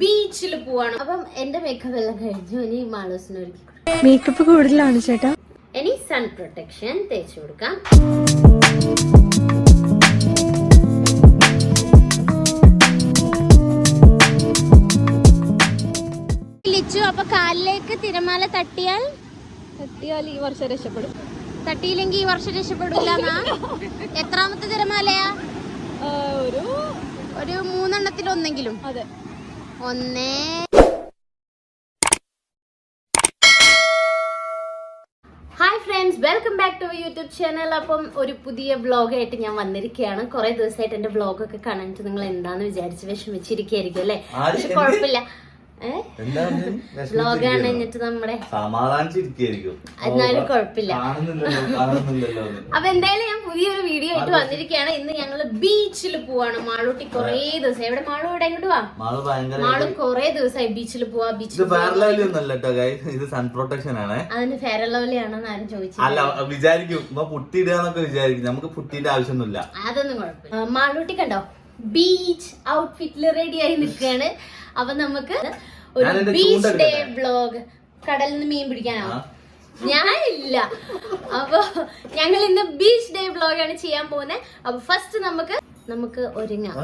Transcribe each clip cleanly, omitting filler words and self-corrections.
ബീച്ചിൽ പോവാണ്. അപ്പം എന്റെ മേക്കപ്പ് എല്ലാം കഴിഞ്ഞു. ഇനി മാളൂസിന് ഒരുക്കി മേക്കപ്പ് കൂടുതലാണ് ചേട്ടാ. ഇനി സൺ പ്രൊട്ടക്ഷൻ തേച്ചു കൊടുക്കാം. അപ്പൊ കാലിലേക്ക് തിരമാല തട്ടിയാൽ ഈ വർഷം രക്ഷപ്പെടും. തട്ടിയില്ലെങ്കിൽ ഈ വർഷം രക്ഷപ്പെടില്ല. എത്രാമത്തെ തിരമാലയാ? ഒരു 3 എണ്ണത്തിലൊന്നെങ്കിലും. അതെ. ഒന്നേ. Hi friends, welcome back to YouTube channel. അപ്പം ഒരു പുതിയ വ്ളോഗായിട്ട് ഞാൻ വന്നിരിക്കുകയാണ്. കുറെ ദിവസമായിട്ട് എന്റെ വ്ളോഗൊക്കെ കാണാനിട്ട് നിങ്ങൾ എന്താന്ന് വിചാരിച്ച് വിഷമിച്ചിരിക്കുകയായിരിക്കും അല്ലേ? പക്ഷെ കുഴപ്പമില്ല, വ്ളോഗാണ് എന്നിട്ട് നമ്മുടെ എന്നാലും കുഴപ്പമില്ല. അപ്പൊ എന്തായാലും ഞാൻ പുതിയൊരു വീഡിയോ ആയിട്ട് വന്നിരിക്കുകയാണ്. ഇന്ന് ഞങ്ങള് ബീച്ചിൽ പോവാണ്. മാളൂട്ടി കൊറേ ദിവസം. എവിടെ മാളു? ഇവിടെ എങ്ങോട്ട് പോവാ? മാളു കൊറേ ദിവസമായി ബീച്ചിൽ പോവാ. ബീച്ചിൽ സൺ പ്രൊട്ടക്ഷൻ ആണ്. അതിന് ഫെയർ ലവ്ലി ആണെന്ന് ആരും ചോദിച്ചു. അല്ല, വിചാരിക്കും പുട്ടിയിടാന്നൊക്കെ വിചാരിക്കും. നമുക്ക് പുട്ടിന്റെ ആവശ്യമൊന്നുമില്ല. അതൊന്നും കുഴപ്പമില്ല. മാളൂട്ടി കണ്ടോ, ബീച്ച് ഔട്ട്ഫിറ്റിൽ റെഡി ആയി നിൽക്കുകയാണ്. അപ്പൊ നമുക്ക് ഒരു ബീച്ച് ഡേ വ്ളോഗ്. കടലിൽ നിന്ന് മീൻ പിടിക്കാനാവും ഞാനില്ല. അപ്പൊ ഞങ്ങൾ ഇന്ന് ബീച്ച് ഡേ വ്ളോഗാണ് ചെയ്യാൻ പോകുന്നത്. അപ്പൊ ഫസ്റ്റ് നമുക്ക് ഒരുങ്ങാം.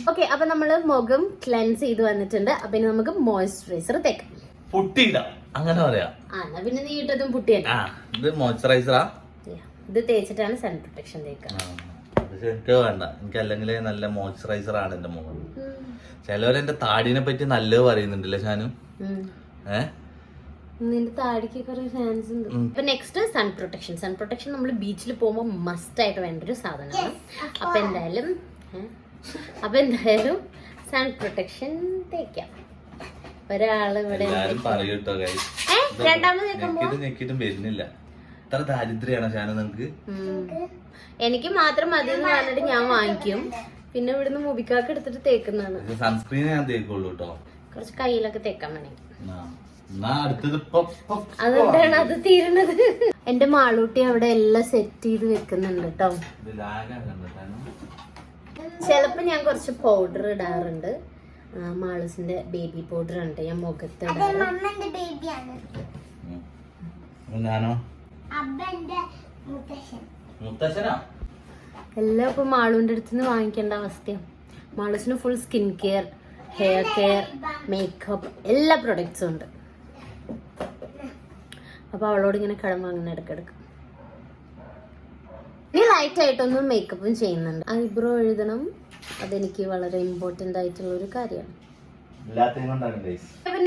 ഓക്കെ. അപ്പൊ നമ്മള് മുഖം ക്ലെൻസ് ചെയ്ത് വന്നിട്ടുണ്ട്. അപ്പൊ ഇനി നമുക്ക് മോയ്സ്ചറൈസർ തേക്കാം. അങ്ങനെ പറയാം. എന്നാ പിന്നെ നീ ഇട്ടതും പുട്ടിയല്ല. ഇത് മോയ്സ്ചറൈസറാ. ഇത് തേച്ചിട്ടാണ് സൺ പ്രൊട്ടക്ഷൻ തേക്കുക. എനിക്ക് വേണ്ട. എനിക്ക് അല്ലെങ്കിൽ നല്ല മോയ്സ്ചറൈസർ ആണ് എന്റെ മുഖം. ചിലവരെന്റെ താടിനെ പറ്റി നല്ലത് പറയുന്നുണ്ടല്ലേ ഷാനു? നിന്റെ താടിക്ക് കുറെ ഫാൻസ് ഉണ്ട്. അപ്പൊ next sun protection. Sun protection നമ്മൾ ബീച്ചിൽ പോകുമ്പോൾ മസ്റ്റ് ആയിട്ട് വേണ്ട ഒരു സാധനമാണ്. അപ്പൊ എന്തായാലും സൺ പ്രൊട്ടക്ഷൻ തേക്കാം. ഒരാള് ഇവിടെ രണ്ടാമത് ഞെക്കിട്ടും വരുന്നില്ല. ഇത്ര ദാരിദ്ര്യാണ് ഷാനു നിങ്ങക്ക്? എനിക്ക് മാത്രം മതി എന്ന് പറഞ്ഞിട്ട് ഞാൻ വാങ്ങിക്കും. പിന്നെ ഇവിടുന്ന് മുബിക്കാക്ക് എടുത്തിട്ട് തേക്കുന്നതാണ്. സൺസ്ക്രീൻ ഞാൻ തേക്കുള്ളൂ കേട്ടോ. കുറച്ച് കയ്യിലൊക്കെ തേക്കാൻ വേണമെങ്കിൽ. അതുകൊണ്ടാണ് അത് തീരണത്. എന്റെ മാളൂട്ടി അവിടെ എല്ലാം സെറ്റ് ചെയ്ത് വെക്കുന്നുണ്ട് കേട്ടോ. ചിലപ്പോ ഞാൻ കുറച്ച് പൗഡർ ഇടാറുണ്ട്. മാളൂസിന്റെ ബേബി പൗഡർ ഉണ്ട് ഞാൻ മുഖത്ത് ഞാനോ എല്ലാം ഇപ്പൊ മാളൂന്റെ അടുത്തുനിന്ന് വാങ്ങിക്കേണ്ട അവസ്ഥയാണ്. മാളൂസിന് full skin care, hair care, makeup എല്ലാ പ്രൊഡക്ട്സും ഉണ്ട്. അപ്പൊ അവളോട് ഇങ്ങനെ കടം വാങ്ങുന്ന ഇടക്കിടക്ക്. നീ ലൈറ്റ് ആയിട്ടൊന്നും മേക്കപ്പും ചെയ്യുന്നുണ്ട്. ഐബ്രോ എഴുതണം. അതെനിക്ക് വളരെ ഇമ്പോർട്ടന്റ് ആയിട്ടുള്ള ഒരു കാര്യമാണ്.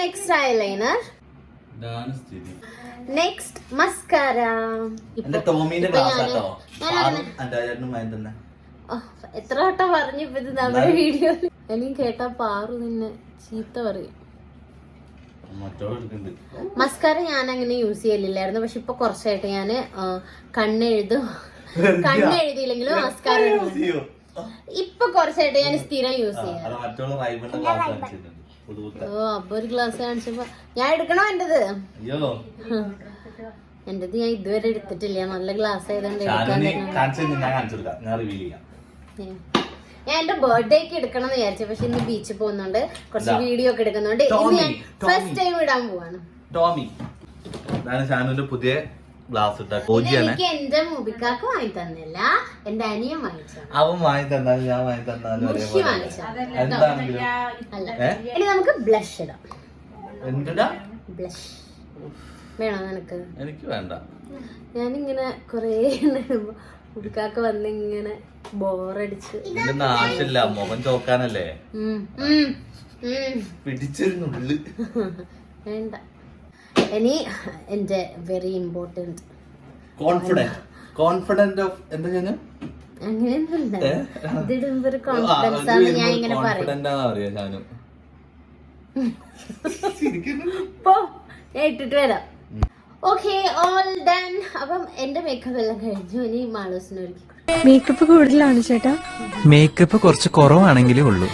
Next eyeliner, next mascara. എത്ര വട്ടം പറഞ്ഞു ഇപ്പൊ ഇത് നമ്മുടെ വീഡിയോയില്. എനിക്ക് കേട്ടാ പാറു നിന്നെ ചീത്ത പറയും. മസ്കാര ഞാൻ അങ്ങനെ യൂസ് ചെയ്യലില്ലായിരുന്നു. പക്ഷെ ഇപ്പൊ കുറച്ചായിട്ട് ഞാന് കണ്ണെഴുതിയില്ലെങ്കിലും മസ്കാര ഇപ്പൊ കുറച്ചായിട്ട് ഞാൻ സ്ഥിരം യൂസ് ചെയ്യാം. അപ്പൊ ഒരു ഗ്ലാസ് കാണിച്ചപ്പോ ഞാൻ എടുക്കണോ? എന്റേത് ഞാൻ ഇതുവരെ എടുത്തിട്ടില്ല. നല്ല ഗ്ലാസ് ആയതുകൊണ്ട് ഞാൻ എന്റെ ബർത്ത്ഡേക്ക് എടുക്കണം എന്ന് വിചാരിച്ചു. പക്ഷെ ഇന്ന് ബീച്ചിൽ പോകുന്നുണ്ട്, കുറച്ച് വീഡിയോ ഒക്കെ എടുക്കുന്നുണ്ട്. ഇന്ന് ഞാൻ ഫസ്റ്റ് ടൈം ഇടാൻ പോവാണ്. പുതിയ ഗ്ലാസ് എനിക്ക് എന്റെ മുബിക്കാക്ക് വാങ്ങി തന്നില്ല, എന്റെ അനിയൻ വാങ്ങിച്ചു. അവൻ വാങ്ങി തന്നാലും ഞാൻ വാങ്ങി തന്നാലും ഇനി നമുക്ക് ബ്ലഷ് ഇടാം. എന്തിനാ ബ്ലഷ് വേണോ നിനക്ക്? എനിക്ക് വേണ്ട. ഞാനിങ്ങനെ കൊറേ മുബിക്കാക്ക് വന്ന് ഇങ്ങനെ ബോറടിച്ച്. ഇതിന്റെ ആവശ്യമില്ല, മുഖം ചോക്കാനല്ലേ. പിടിച്ചിരുന്നുള്ളു വേണ്ട. ഇനി എന്റെ വെരി ഇമ്പോർട്ടന്റ് കോൺഫിഡന്റ് ഓഫ് എന്താ ഞാൻ അങ്ങനെയൊന്നുമില്ല. ഇതിടുമ്പോ ഒരു കോൺഫിഡൻസ് ആണ് ഞാൻ ഇങ്ങനെ പറയും. ഞാൻ ഇട്ടിട്ട് വരാം. Okay, all done. അപ്പം എന്റെ മേക്കപ്പ് എല്ലാം കഴിഞ്ഞു. ഇനി മാളൂസിന് ഒരുക്കി. മേക്കപ്പ് കൂടുതലാണ് ചേട്ടാ. മേക്കപ്പ് കുറച്ച് കുറവാണെങ്കിലേ ഉള്ളൂ.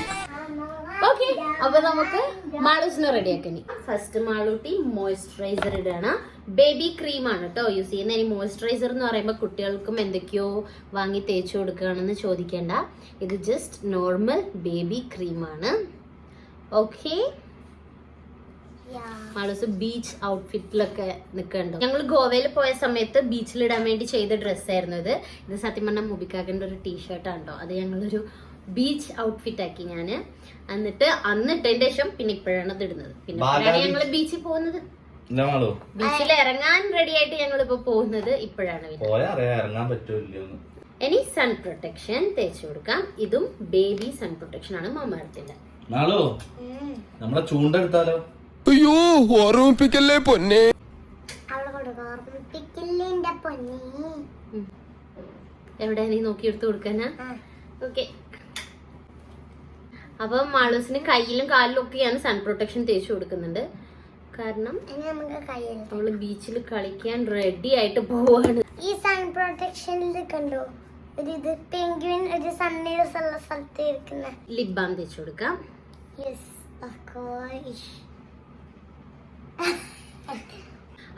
ഓക്കെ, അപ്പൊ നമുക്ക് മാളൂസിന് റെഡി ആക്കനി. ഫസ്റ്റ് മാളൂട്ടി മോയ്സ്ചറൈസർ ഇടാണ്. ബേബി ക്രീം ആണ് കേട്ടോ യൂസ് ചെയ്യുന്നത്. ഇനി മോയ്സ്ചറൈസർ എന്ന് പറയുമ്പോൾ കുട്ടികൾക്കും എന്തൊക്കെയോ വാങ്ങി തേച്ചു കൊടുക്കുകയാണെന്ന് ചോദിക്കേണ്ട. ഇത് ജസ്റ്റ് നോർമൽ ബേബി ക്രീമാണ്. ഓക്കെ, മാളൂസ് ബീച്ച് ഔട്ട്ഫിറ്റിലൊക്കെ നിൽക്കുന്നുണ്ടോ. ഞങ്ങൾ ഗോവയിൽ പോയ സമയത്ത് ബീച്ചിലിടാൻ വേണ്ടി ചെയ്ത ഡ്രസ്സായിരുന്നു ഇത്. ഇത് സത്യം പറഞ്ഞാൽ മുബിക്കാക്കിന്റെ ഒരു ടീഷർട്ടാണോ. അത് ഞങ്ങളൊരു ബീച്ച് ഔട്ട്ഫിറ്റ് ആക്കി ഞാന്. എന്നിട്ട് അന്ന് ഇട്ടതിന്റെ ശേഷം പിന്നെ ഇപ്പോഴാണ് ഇത് ഇടുന്നത്. പിന്നെ ഞങ്ങള് ബീച്ചിൽ പോകുന്നത്, ബീച്ചിൽ ഇറങ്ങാൻ റെഡി ആയിട്ട് ഞങ്ങൾ ഇപ്പൊ പോകുന്നത് ഇപ്പോഴാണ്. ഇനി സൺ പ്രൊട്ടക്ഷൻ തേച്ചു കൊടുക്കാം. ഇതും ബേബി സൺ പ്രൊട്ടക്ഷൻ ആണ് മാമാർത്തിന്റെ. നമ്മളെ ചൂണ്ടെടുത്താലോ? അയ്യോ, ഓർമ്മിപ്പിക്കല്ലേ പൊന്നെ. എവിടെ നീ നോക്കിയെടുത്ത് കൊടുക്കാനാ? ഓക്കെ, അപ്പൊ മാളൂസിന് കയ്യിലും കാലിലും ഒക്കെ ഞാൻ സൺ പ്രൊട്ടക്ഷൻ തേച്ചു കൊടുക്കുന്നുണ്ട്. കാരണം നമ്മള് ബീച്ചിൽ കളിക്കാൻ റെഡി ആയിട്ട് പോവാണ്. ഈ സൺ പ്രൊട്ടക്ഷനിൽ കണ്ടോ ഒരു ഇത് പെൻഗ്വിൻ ഒരു സൺറൈസ് ഉള്ള സ്ഥലത്ത് ഇരിക്കുന്ന ലിപ് ബാം തേച്ചു കൊടുക്കാം. Yes of course.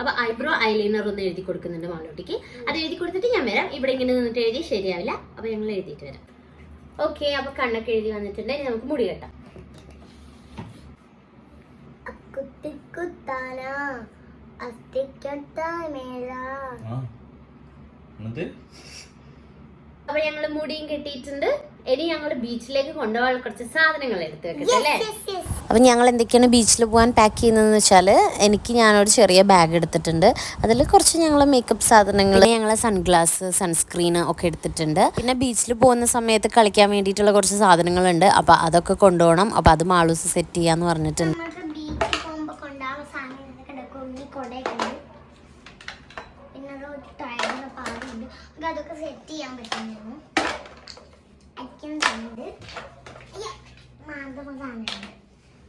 അപ്പൊ ഐബ്രോ ഐലൈനർ ഒന്ന് എഴുതി കൊടുക്കുന്നുണ്ട് മാളൂട്ടിക്ക്. അത് എഴുതി കൊടുത്തിട്ട് ഞാൻ വരാം. ഇവിടെ ഇങ്ങനെ നിന്നിട്ട് എഴുതി ശരിയാവില്ല. അപ്പൊ ഞങ്ങൾ എഴുതിയിട്ട് വരാം. ഓക്കെ, അപ്പൊ കണ്ണൊക്കെ എഴുതി വന്നിട്ടുണ്ട്. ഇനി നമുക്ക് മുടി കെട്ടാം. അപ്പൊ ഞങ്ങള് മുടിയും കെട്ടിയിട്ടുണ്ട്. ഇനി ഞങ്ങള് ബീച്ചിലേക്ക് കൊണ്ടുപോകാൻ കുറച്ച് സാധനങ്ങൾ എടുത്ത് വെക്കട്ടെ അല്ലേ? അപ്പം ഞങ്ങൾ എന്തൊക്കെയാണ് ബീച്ചിൽ പോകാൻ പാക്ക് ചെയ്യുന്നതെന്ന് വെച്ചാൽ, എനിക്ക് ഞാനൊരു ചെറിയ ബാഗ് എടുത്തിട്ടുണ്ട്. അതിൽ കുറച്ച് ഞങ്ങൾ മേക്കപ്പ് സാധനങ്ങൾ, ഞങ്ങൾ സൺഗ്ലാസ്, സൺസ്ക്രീൻ ഒക്കെ എടുത്തിട്ടുണ്ട്. പിന്നെ ബീച്ചിൽ പോകുന്ന സമയത്ത് കളിക്കാൻ വേണ്ടിയിട്ടുള്ള കുറച്ച് സാധനങ്ങളുണ്ട്. അപ്പം അതൊക്കെ കൊണ്ടുപോകണം. അപ്പം അത് മാളൂസ് സെറ്റ് ചെയ്യാന്ന് പറഞ്ഞിട്ടുണ്ട്. അതൊക്കെ സെറ്റ് ചെയ്യാൻ പറ്റുന്നു.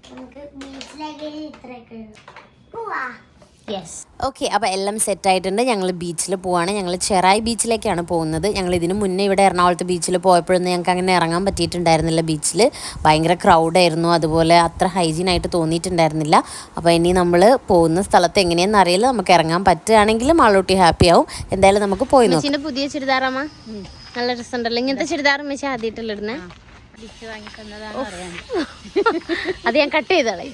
നമുക്ക് ബീച്ചിലേക്ക് ഇത്രയൊക്കെ പോവാ. ഓക്കെ, അപ്പോൾ എല്ലാം സെറ്റായിട്ടുണ്ട്. ഞങ്ങൾ ബീച്ചിൽ പോവാണ്. ഞങ്ങൾ ചെറായി ബീച്ചിലേക്കാണ് പോകുന്നത്. ഞങ്ങൾ ഇതിന് മുന്നേ ഇവിടെ എറണാകുളത്ത് ബീച്ചിൽ പോയപ്പോഴൊന്നും ഞങ്ങൾക്ക് അങ്ങനെ ഇറങ്ങാൻ പറ്റിയിട്ടുണ്ടായിരുന്നില്ല. ബീച്ചിൽ ഭയങ്കര ക്രൗഡായിരുന്നു. അതുപോലെ അത്ര ഹൈജീനായിട്ട് തോന്നിയിട്ടുണ്ടായിരുന്നില്ല. അപ്പോൾ ഇനി നമ്മൾ പോകുന്ന സ്ഥലത്ത് എങ്ങനെയാണെന്ന് അറിയില്ല. നമുക്ക് ഇറങ്ങാൻ പറ്റുകയാണെങ്കിൽ മാളൂട്ടി ഹാപ്പി ആവും. എന്തായാലും നമുക്ക് പോയി നോക്കാം. പുതിയ ചുരിദാറാമ നല്ല രസമുണ്ടല്ലോ. ഇങ്ങനത്തെ ചുരിദാർ മെച്ചി ആദ്യമായിട്ടല്ല ഇടുന്നേ. അത് ഞാൻ കട്ട് ചെയ്തോളെ.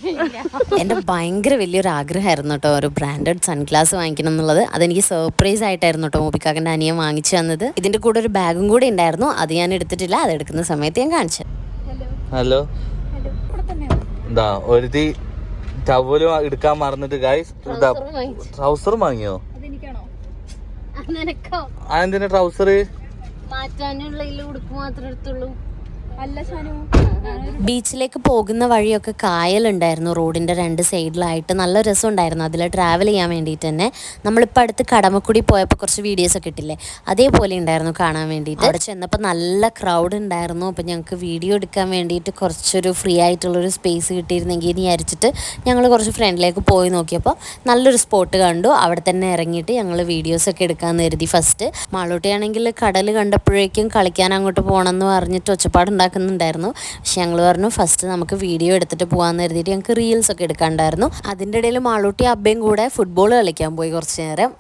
എൻ്റെ ഭയങ്കര വലിയൊരു ആഗ്രഹമായിരുന്നു കേട്ടോ ഒരു ബ്രാൻഡഡ് സൺഗ്ലാസ് വാങ്ങിക്കണം എന്നുള്ളത്. അതെനിക്ക് സർപ്രൈസ് ആയിട്ടായിരുന്നു കേട്ടോ മുബിക്കാക്കൻ്റെ അനിയൻ വാങ്ങിച്ചു തന്നത്. ഇതിൻ്റെ കൂടെ ഒരു ബാഗും കൂടെ ഉണ്ടായിരുന്നു. അത് ഞാൻ എടുത്തിട്ടില്ല. അത് എടുക്കുന്ന സമയത്ത് ഞാൻ കാണിച്ചു. ഹലോ, എന്താ ഒരുത്തി ടവല് എടുക്കാൻ മറന്നിട്ട് ഗൈസ് ട്രൗസർ വാങ്ങിയോ? അതെന്തിനാ ട്രൗസർ? മാറ്റാനുള്ള ഉടുപ്പ് മാത്രമേ എടുത്തുള്ളൂ. ബീച്ചിലേക്ക് പോകുന്ന വഴിയൊക്കെ കായലുണ്ടായിരുന്നു റോഡിൻ്റെ 2 സൈഡിലായിട്ട്. നല്ല രസമുണ്ടായിരുന്നു അതിൽ ട്രാവൽ ചെയ്യാൻ വേണ്ടിയിട്ട് തന്നെ. നമ്മളിപ്പോൾ അടുത്ത് കടമക്കുടി പോയപ്പോൾ കുറച്ച് വീഡിയോസൊക്കെ ഇട്ടില്ലേ, അതേപോലെ ഉണ്ടായിരുന്നു കാണാൻ വേണ്ടിയിട്ട്. അവിടെ ചെന്നപ്പോൾ നല്ല ക്രൗഡ് ഉണ്ടായിരുന്നു. അപ്പോൾ ഞങ്ങൾക്ക് വീഡിയോ എടുക്കാൻ വേണ്ടിയിട്ട് കുറച്ചൊരു ഫ്രീ ആയിട്ടുള്ളൊരു സ്പേസ് കിട്ടിയിരുന്നെങ്കിൽ എന്ന് വിചാരിച്ചിട്ട് ഞങ്ങൾ കുറച്ച് ഫ്രണ്ടിലേക്ക് പോയി നോക്കിയപ്പോൾ നല്ലൊരു സ്പോട്ട് കണ്ടു. അവിടെ തന്നെ ഇറങ്ങിയിട്ട് ഞങ്ങൾ വീഡിയോസൊക്കെ എടുക്കാമെന്ന് കരുതി. ഫസ്റ്റ് മാളൂട്ടിയാണെങ്കിൽ കടൽ കണ്ടപ്പോഴേക്കും കളിക്കാൻ അങ്ങോട്ട് പോകണമെന്ന് പറഞ്ഞിട്ട് ഒച്ചപ്പാടുണ്ടാക്കുന്നുണ്ടായിരുന്നു. പക്ഷെ ഞങ്ങൾ പറഞ്ഞു ഫസ്റ്റ് നമുക്ക് വീഡിയോ എടുത്തിട്ട് പോകാമെന്ന് കരുതിയിട്ട് ഞങ്ങൾക്ക് റീൽസ് ഒക്കെ എടുക്കാനുണ്ടായിരുന്നു. അതിൻ്റെ ഇടയിൽ മാളൂട്ടി അബ്ബയും കൂടെ ഫുട്ബോൾ കളിക്കാൻ പോയി കുറച്ച് നേരം.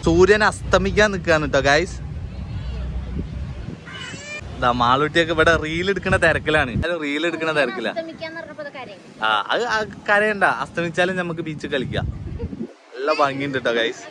സൂര്യൻ അസ്തമിക്കാൻ നിൽക്കാണ് കേട്ടോ ഗൈസ്. മാളൂട്ടിയൊക്കെ ഇവിടെ റീൽ എടുക്കണ തിരക്കിലാണ്. റീൽ എടുക്കണ തിരക്കില. അത് കരയണ്ട, അസ്തമിച്ചാലും നമുക്ക് ബീച്ച് കളിക്കാം. നല്ല ഭംഗിയുണ്ട് കേട്ടോ ഗൈസ്.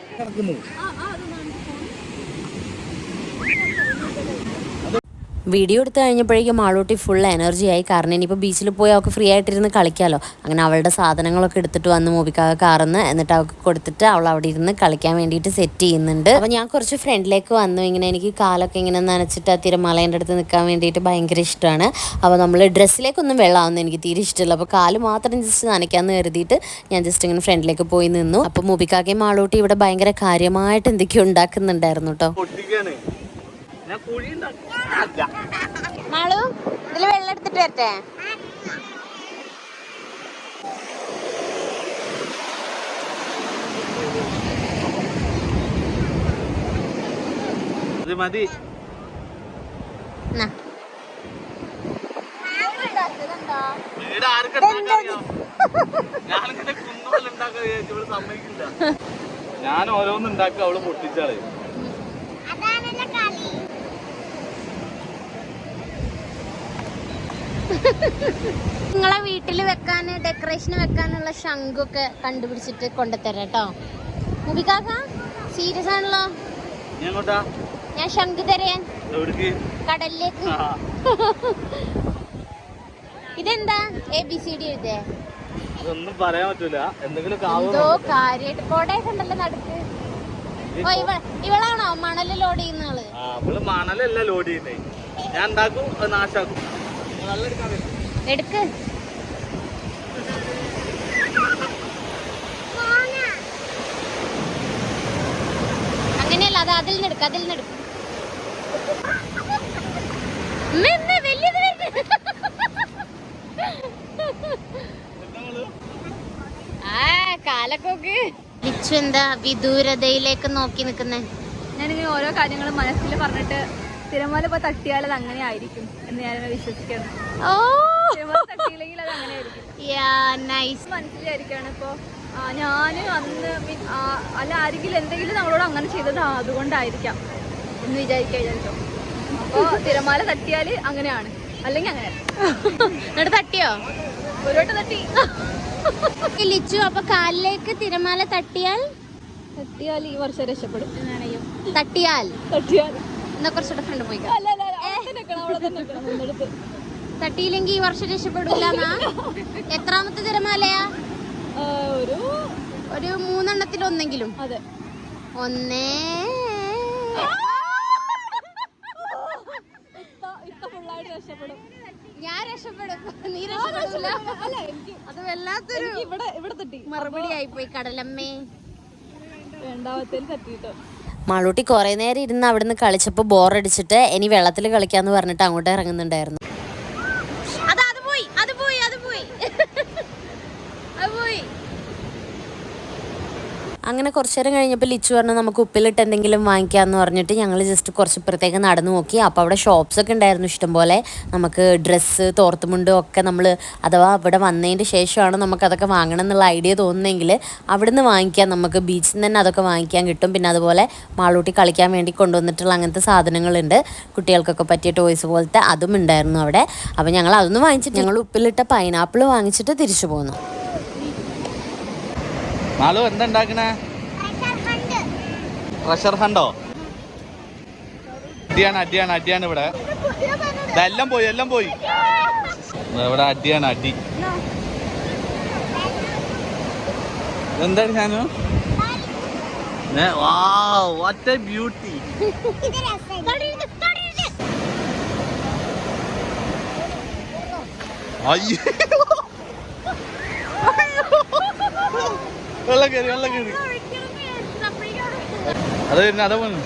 വീഡിയോ എടുത്ത് കഴിഞ്ഞപ്പോഴേക്കും മാളൂട്ടി ഫുൾ എനർജി ആയി. കാരണം ഇനിയിപ്പോൾ ബീച്ചിൽ പോയി അവൾക്ക് ഫ്രീ ആയിട്ടിരുന്ന് കളിക്കാമല്ലോ. അങ്ങനെ അവളുടെ സാധനങ്ങളൊക്കെ എടുത്തിട്ട് വന്ന് മോബിക്കാകെ കാർന്ന് എന്നിട്ട് അവൾക്ക് കൊടുത്തിട്ട് അവൾ അവിടെ ഇരുന്ന് കളിക്കാൻ വേണ്ടിയിട്ട് സെറ്റ് ചെയ്യുന്നുണ്ട്. അപ്പോൾ ഞാൻ കുറച്ച് ഫ്രണ്ടിലേക്ക് വന്നു. ഇങ്ങനെ എനിക്ക് കാലൊക്കെ ഇങ്ങനെ നനച്ചിട്ട് ആ തിരമാലേൻ്റെ അടുത്ത് നിൽക്കാൻ വേണ്ടിയിട്ട് ഭയങ്കര ഇഷ്ടമാണ്. അപ്പോൾ നമ്മൾ ഡ്രസ്സിലേക്കൊന്നും വെള്ളമാവുന്നത് എനിക്ക് തീരെ ഇഷ്ടമില്ല. അപ്പോൾ കാല് മാത്രം ജസ്റ്റ് നനയ്ക്കാമെന്ന് കരുതിയിട്ട് ഞാൻ ജസ്റ്റ് ഇങ്ങനെ ഫ്രണ്ടിലേക്ക് പോയി നിന്നു. അപ്പോൾ മോബിക്കാകെയും മാളൂട്ടി ഇവിടെ ഭയങ്കര കാര്യമായിട്ട് എന്തൊക്കെയോ ഉണ്ടാക്കുന്നുണ്ടായിരുന്നു കേട്ടോ. മാളു ഇതില് വെള്ളം എടുത്തിട്ട് വരട്ടെ? മതി മതി. വീട് ആർക്കും ഞാനിങ്ങനെ കുന്നുപോലെ ഉണ്ടാക്കാൻ ഇവിടെ സമ്മതിക്കില്ല. ഞാൻ ഓരോന്നും ഉണ്ടാക്കുക, അവള് പൊട്ടിച്ചാള്. നിങ്ങളെ വീട്ടിൽ വെക്കാൻ ഡെക്കറേഷന് വെക്കാനുള്ള ശംഖൊക്കെ കണ്ടുപിടിച്ചിട്ട് കൊണ്ടുതരാം കേട്ടോ. മുബിക്കാക്ക സീരിയസ് ആണല്ലോ. ഞാൻ ശംഖ് തരാൻ കടലിലേക്ക്. ഇതെന്താ ABCD എഴുതേ? ഒന്നും പറയാൻ പറ്റൂല. എന്തെങ്കിലും എന്തോ കാര്യായിട്ട് കൊടയൊക്കെ ഉണ്ടല്ലോ നടുക്ക്. ഓ ഇവളാണോ മണല് ലോഡ് ചെയ്യുന്ന ആള്? മണലല്ല ലോഡ് ചെയ്യുന്നേ. ഞാൻ ഉണ്ടാക്കും, നാശാക്കും. എടുക്ക്. അങ്ങനെയല്ല, അത് അതിൽ നിന്നെടുക്ക്, അതിൽ നിന്നെടുക്ക്. കാലക്കൊക്കെ എന്താ വിദൂരതയിലേക്ക് നോക്കി നിക്കുന്നേ? ഞാനിങ്ങനെ ഓരോ കാര്യങ്ങളും മനസ്സിൽ പറഞ്ഞിട്ട് തിരമാല ഇപ്പൊ തട്ടിയാൽ അത് അങ്ങനെ ആയിരിക്കും എന്ന് ഞാനിങ്ങനെ വിശ്വസിക്കണം. തട്ടിയില്ലെങ്കിൽ അത് അങ്ങനെ ആയിരിക്കും. മനസ്സിലായിരിക്കാണ് ഇപ്പൊ ഞാന് അന്ന് അല്ല ആരെങ്കിലും എന്തെങ്കിലും നമ്മളോട് അങ്ങനെ ചെയ്തത് അതുകൊണ്ടായിരിക്കാം എന്ന് വിചാരിച്ചോ. അപ്പൊ തിരമാല തട്ടിയാല് അങ്ങനെയാണ്, അല്ലെങ്കിൽ അങ്ങനെ. എന്നിട്ട് തട്ടിയോ? ഒരു വട്ടം തട്ടി. ലിച്ചു, അപ്പൊ കാലിലേക്ക് തിരമാല തട്ടിയാൽ ഈ വർഷം രക്ഷപ്പെടും. തട്ടിയാൽ എന്നാ കുറച്ചുകൂടെ ഫ്രണ്ട് പോയി. തട്ടിയില്ലെങ്കിൽ ഈ വർഷം രക്ഷപ്പെടില്ല. എത്രാമത്തെ തിരമാലയാ? ഒരു 3 എണ്ണത്തിൽ ഒന്നെങ്കിലും. അതെ, ഒന്നേ. ഞാൻ രക്ഷപ്പെടും, നീ രക്ഷപ്പെടില്ല. അത് വല്ലാത്തൊരു മറുപടി ആയിപ്പോയി കടലമ്മേ. മാളൂട്ടി കുറേ നേരം ഇരുന്ന് അവിടുന്ന് കളിച്ചപ്പോൾ ബോറടിച്ചിട്ട് ഇനി വെള്ളത്തിൽ കളിക്കാന്ന് പറഞ്ഞിട്ട് അങ്ങോട്ട് ഇറങ്ങുന്നുണ്ടായിരുന്നു. അങ്ങനെ കുറച്ചു നേരം കഴിഞ്ഞപ്പോൾ ലിച്ചു പറഞ്ഞു നമുക്ക് ഉപ്പിലിട്ട് എന്തെങ്കിലും വാങ്ങിക്കാമെന്ന് പറഞ്ഞിട്ട് ഞങ്ങൾ ജസ്റ്റ് കുറച്ച് ഇപ്പുറത്തേക്ക് നടന്നു നോക്കി. അപ്പോൾ അവിടെ ഷോപ്സൊക്കെ ഉണ്ടായിരുന്നു ഇഷ്ടംപോലെ. നമുക്ക് ഡ്രസ്സ്, തോർത്തുമുണ്ട് ഒക്കെ നമ്മൾ അഥവാ ഇവിടെ വന്നതിൻ്റെ ശേഷമാണ് നമുക്കതൊക്കെ വാങ്ങണം എന്നുള്ള ഐഡിയ തോന്നുന്നെങ്കിൽ അവിടുന്ന് വാങ്ങിക്കാൻ, നമുക്ക് ബീച്ചിൽ നിന്ന് തന്നെ അതൊക്കെ വാങ്ങിക്കാൻ കിട്ടും. പിന്നെ അതുപോലെ മാളൂട്ടി കളിക്കാൻ വേണ്ടി കൊണ്ടുവന്നിട്ടുള്ള അങ്ങനത്തെ സാധനങ്ങളുണ്ട്, കുട്ടികൾക്കൊക്കെ പറ്റിയ ടോയ്സ് പോലത്തെ, അതും ഉണ്ടായിരുന്നു അവിടെ. അപ്പോൾ ഞങ്ങൾ അതൊന്നും വാങ്ങിച്ചിട്ട് ഞങ്ങൾ ഉപ്പിലിട്ട പൈനാപ്പിൾ വാങ്ങിച്ചിട്ട് തിരിച്ചു പോന്നു. മാളു എന്താ ഉണ്ടാക്കണേ? ട്രഷർ ഹണ്ടോ? അടിയാണ് ഇവിടെ. എല്ലാം പോയി ഇവിടെ അടിയാണ്, അടി. എന്താണ് ഞാനു? What A beauty. അയ്യോ, വെള്ളം കയറി. അത് വരുന്ന അതാ പോന്നു.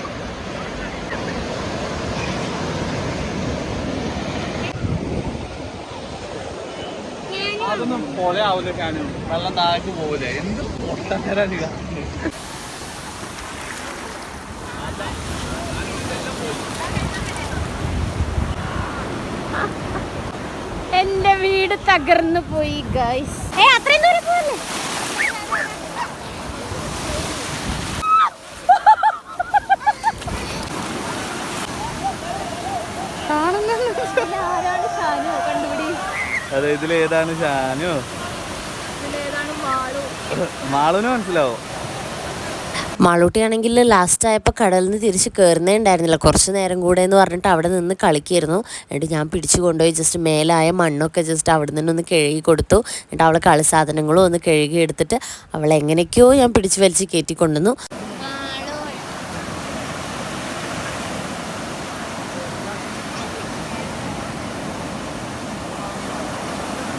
അതൊന്നും പോലെ ആവൂല. ഞാനും വെള്ളം താഴേക്ക് പോവില്ലേ? എന്ത് പൊട്ടനേരാണ്. എന്റെ വീട് തകർന്നു പോയി ഗൈസ്. അത്രയും ദൂരം പോവല്ലേ? അതെ, ഇതിലേതാണ് ഷാനു? മാളുവിന് മനസ്സിലാവോ? മാളൂട്ടിയാണെങ്കിൽ ലാസ്റ്റ് ആയപ്പോൾ കടലിൽ നിന്ന് തിരിച്ച് കയറുന്നേ ഉണ്ടായിരുന്നില്ല. കുറച്ച് നേരം കൂടെ എന്ന് പറഞ്ഞിട്ട് അവിടെ നിന്ന് കളിക്കായിരുന്നു. എന്നിട്ട് ഞാൻ പിടിച്ചു കൊണ്ടുപോയി ജസ്റ്റ് മേലായ മണ്ണൊക്കെ ജസ്റ്റ് അവിടെ നിന്നൊന്ന് കഴുകി കൊടുത്തു. എന്നിട്ട് അവളെ കളി സാധനങ്ങളും ഒന്ന് കഴുകി എടുത്തിട്ട് അവളെ എങ്ങനെയൊക്കെയോ ഞാൻ പിടിച്ച് വലിച്ച് കയറ്റി കൊണ്ടുവന്നു.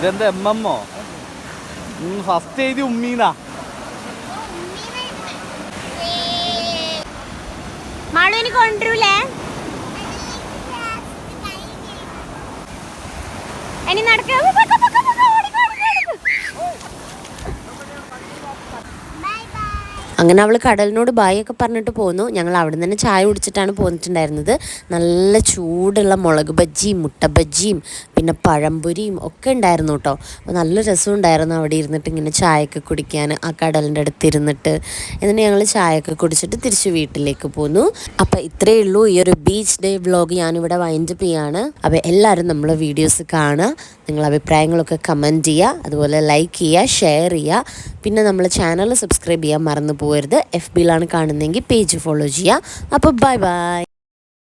ഇതെന്താ എമ്മോ? ഫസ്റ്റ് എഴുതി ഉമ്മീന്നാ. മാളുവിന് കൊണ്ടുവരൂലേ? ഇനി നടക്ക. അങ്ങനെ അവൾ കടലിനോട് ബായ് ഒക്കെ പറഞ്ഞിട്ട് പോന്നു. ഞങ്ങൾ അവിടെ നിന്ന് തന്നെ ചായ കുടിച്ചിട്ടാണ് പോന്നിട്ടുണ്ടായിരുന്നത്. നല്ല ചൂടുള്ള മുളക് ബജ്ജിയും മുട്ട ബജ്ജിയും പിന്നെ പഴംപൊരിയും ഒക്കെ ഉണ്ടായിരുന്നു കേട്ടോ. അപ്പോൾ നല്ല രസമുണ്ടായിരുന്നു അവിടെ ഇരുന്നിട്ട് ഇങ്ങനെ ചായയൊക്കെ കുടിക്കാൻ, ആ കടലിൻ്റെ അടുത്ത് ഇരുന്നിട്ട്. എന്നിട്ട് ഞങ്ങൾ ചായയൊക്കെ കുടിച്ചിട്ട് തിരിച്ച് വീട്ടിലേക്ക് പോന്നു. അപ്പോൾ ഇത്രയേ ഉള്ളൂ ഈ ഒരു ബീച്ച് ഡേ വ്ളോഗ് ഞാനിവിടെ വൈൻഡപ്പ് ചെയ്യാണ്. അപ്പോൾ എല്ലാവരും നമ്മളെ വീഡിയോസ് കാണുക, നിങ്ങളുടെ അഭിപ്രായങ്ങളൊക്കെ കമൻറ്റ് ചെയ്യുക, അതുപോലെ ലൈക്ക് ചെയ്യുക, ഷെയർ ചെയ്യുക. പിന്നെ നമ്മൾ ചാനൽ സബ്സ്ക്രൈബ് ചെയ്യാൻ മറന്നു പോകരുത്. FBയിലാണ് കാണുന്നതെങ്കിൽ പേജ് ഫോളോ ചെയ്യുക. അപ്പോൾ ബൈ ബൈ.